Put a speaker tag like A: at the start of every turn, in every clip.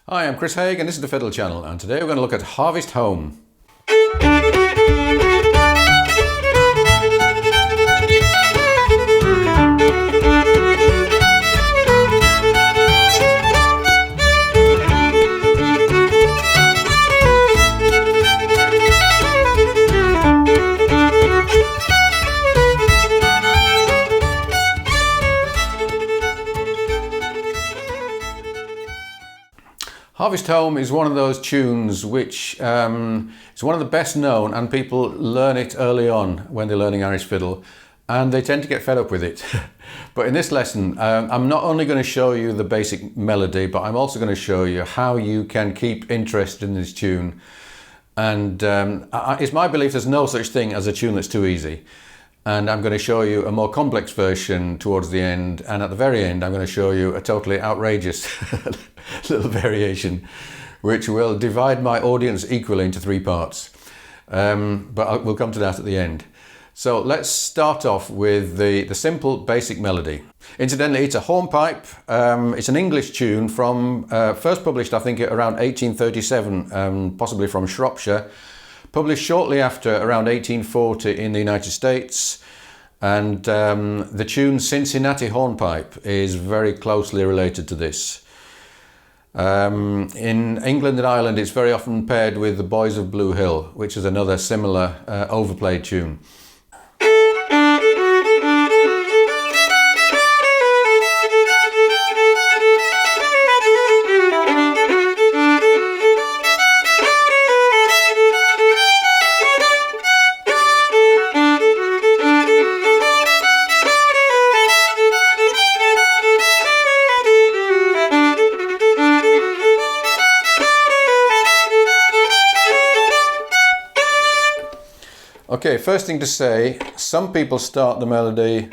A: Hi, I'm Chris Haigh and this is the Fiddle channel, and today we're going to look at Harvest Home. Harvest Home is one of those tunes which is one of the best known, and people learn it early on when they're learning Irish fiddle, and they tend to get fed up with it. But in this lesson, I'm not only going to show you the basic melody, but I'm also going to show you how you can keep interest in this tune. And it's my belief there's no such thing as a tune that's too easy. And I'm going to show you a more complex version towards the end, and at the very end I'm going to show you a totally outrageous little variation which will divide my audience equally into three parts. But we'll come to that at the end. So let's start off with the simple basic melody. Incidentally, it's a hornpipe. It's an English tune from first published I think around 1837, possibly from Shropshire. Published shortly after, around 1840 in the United States, and the tune Cincinnati Hornpipe is very closely related to this. In England and Ireland it's very often paired with The Boys of Blue Hill, which is another similar overplayed tune. Okay, first thing to say, some people start the melody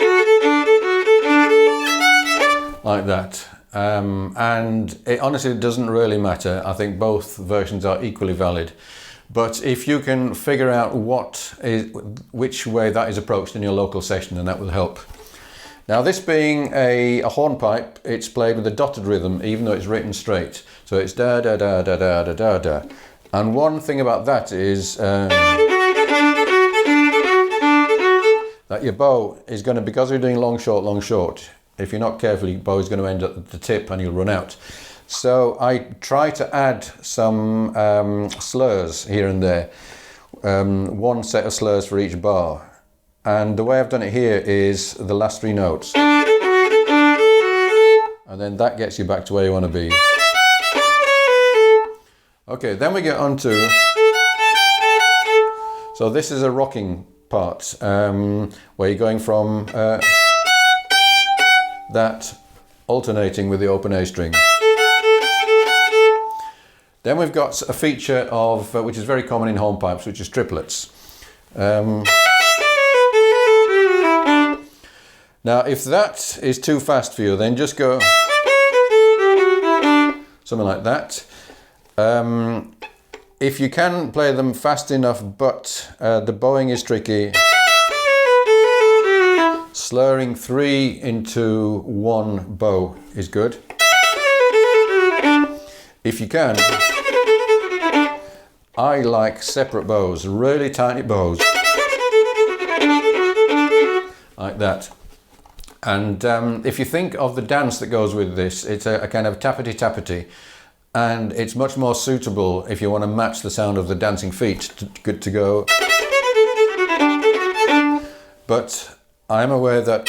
A: like that, and it honestly doesn't really matter. I think both versions are equally valid. But if you can figure out which way that is approached in your local session, then that will help. Now, this being a hornpipe, it's played with a dotted rhythm, even though it's written straight. So it's da da da da da da da da. And one thing about that is that your bow is going to, because you're doing long, short, if you're not careful, your bow is going to end at the tip and you'll run out. So I try to add some slurs here and there, one set of slurs for each bar. And the way I've done it here is the last three notes. And then that gets you back to where you want to be. Okay, then we get on to, so this is a rocking part, where you're going from that alternating with the open A string. Then we've got a feature of which is very common in hornpipes, which is triplets. Now if that is too fast for you, then just go something like that. If you can play them fast enough, but the bowing is tricky, slurring 3 into 1 bow is good. If you can, I like separate bows, really tiny bows, like that. And if you think of the dance that goes with this, it's a kind of tappity-tappity. And it's much more suitable if you want to match the sound of the dancing feet to go. But I'm aware that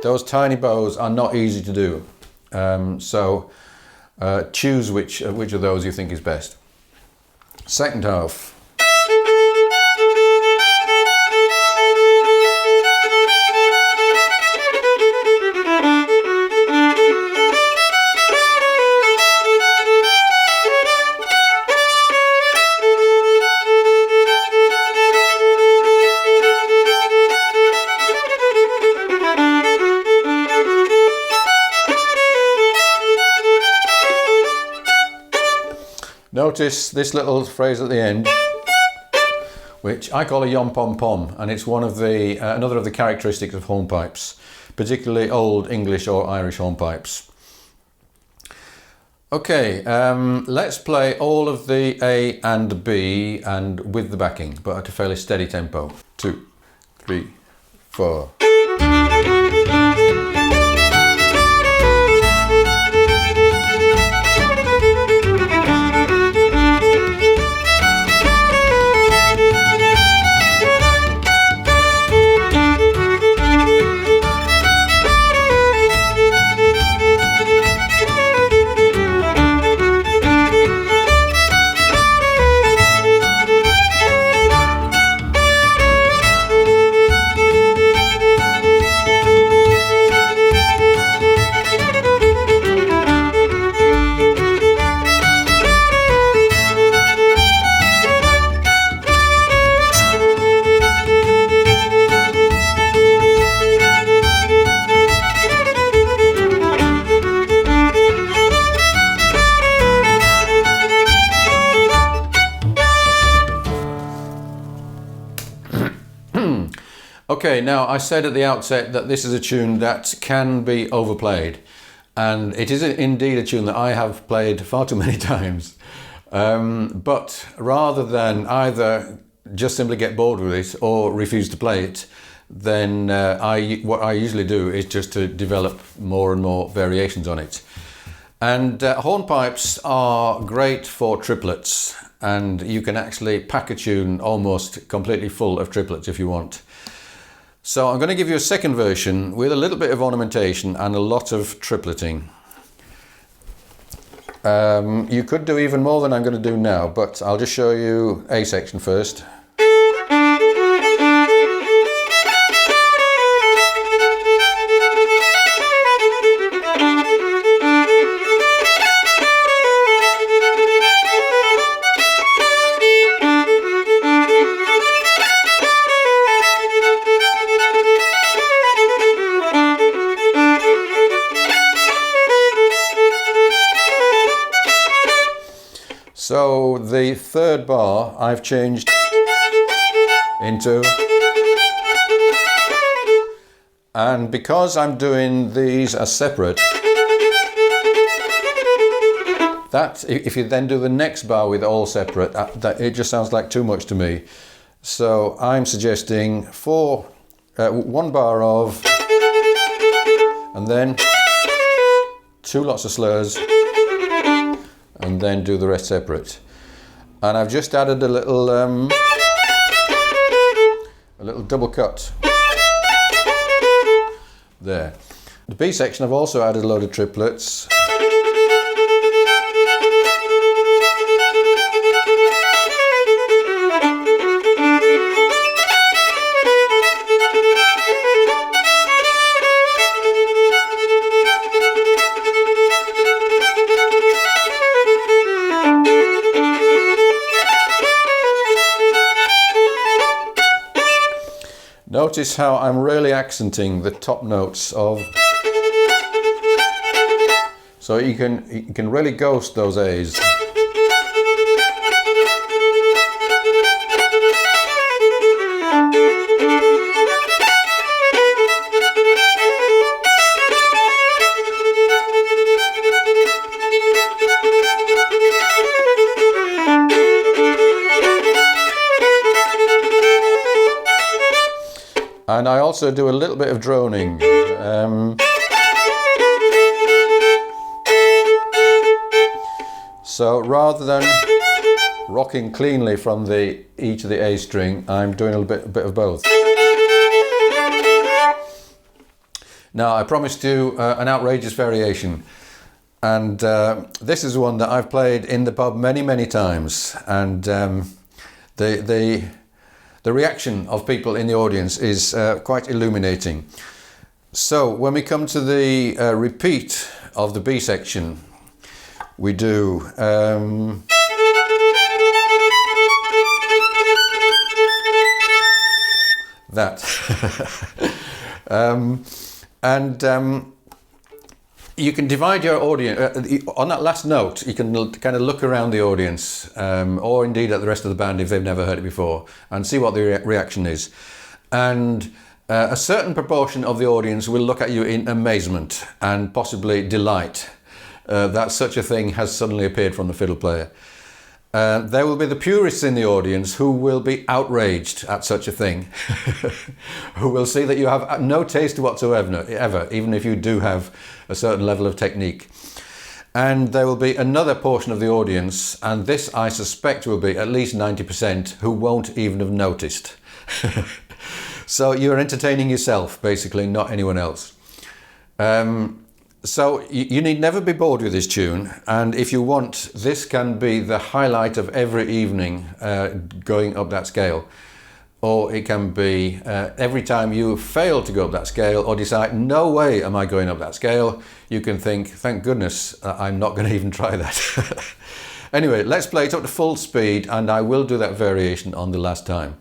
A: those tiny bows are not easy to do. So choose which of those you think is best. Second half. Notice this little phrase at the end, which I call a yom pom pom, and it's one of the another of the characteristics of hornpipes, particularly old English or Irish hornpipes. Okay, let's play all of the A and B and with the backing, but at a fairly steady tempo. 2, 3, 4. Okay, now I said at the outset that this is a tune that can be overplayed, and it is indeed a tune that I have played far too many times. But rather than either just simply get bored with it or refuse to play it, then what I usually do is just to develop more and more variations on it. And hornpipes are great for triplets, and you can actually pack a tune almost completely full of triplets if you want. So I'm going to give you a second version with a little bit of ornamentation and a lot of tripleting. You could do even more than I'm going to do now, but I'll just show you A section first. So the third bar I've changed into, and because I'm doing these as separate, that if you then do the next bar with all separate, that it just sounds like too much to me. So I'm suggesting one bar of, and then 2 lots of slurs, and then do the rest separate. And I've just added a little double cut there. The B section I've also added a load of triplets. Notice how I'm really accenting the top notes of, so you can really ghost those A's. And I also do a little bit of droning. So rather than rocking cleanly from each of the A string, I'm doing a bit of both. Now I promised you an outrageous variation, and this is one that I've played in the pub many times, and the reaction of people in the audience is quite illuminating. So when we come to the repeat of the B section, we do that. You can divide your audience, on that last note, you can kind of look around the audience, or indeed at the rest of the band if they've never heard it before, and see what the reaction is. And a certain proportion of the audience will look at you in amazement and possibly delight. that such a thing has suddenly appeared from the fiddle player. There will be the purists in the audience who will be outraged at such a thing, who will see that you have no taste whatsoever, even if you do have a certain level of technique. And there will be another portion of the audience, and this I suspect will be at least 90%, who won't even have noticed. So you're entertaining yourself, basically, not anyone else. So you need never be bored with this tune, and if you want, this can be the highlight of every evening going up that scale. Or it can be every time you fail to go up that scale or decide, no way am I going up that scale, you can think, thank goodness I'm not going to even try that. Anyway, let's play it up to full speed, and I will do that variation on the last time.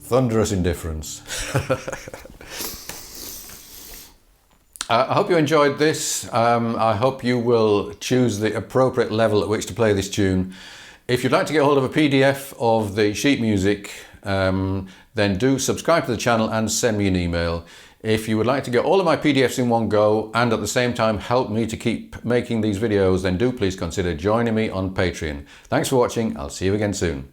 A: Thunderous indifference. I hope you enjoyed this. I hope you will choose the appropriate level at which to play this tune. If you'd like to get hold of a PDF of the sheet music, then do subscribe to the channel and send me an email. If you would like to get all of my PDFs in one go and at the same time help me to keep making these videos, then do please consider joining me on Patreon. Thanks for watching. I'll see you again soon.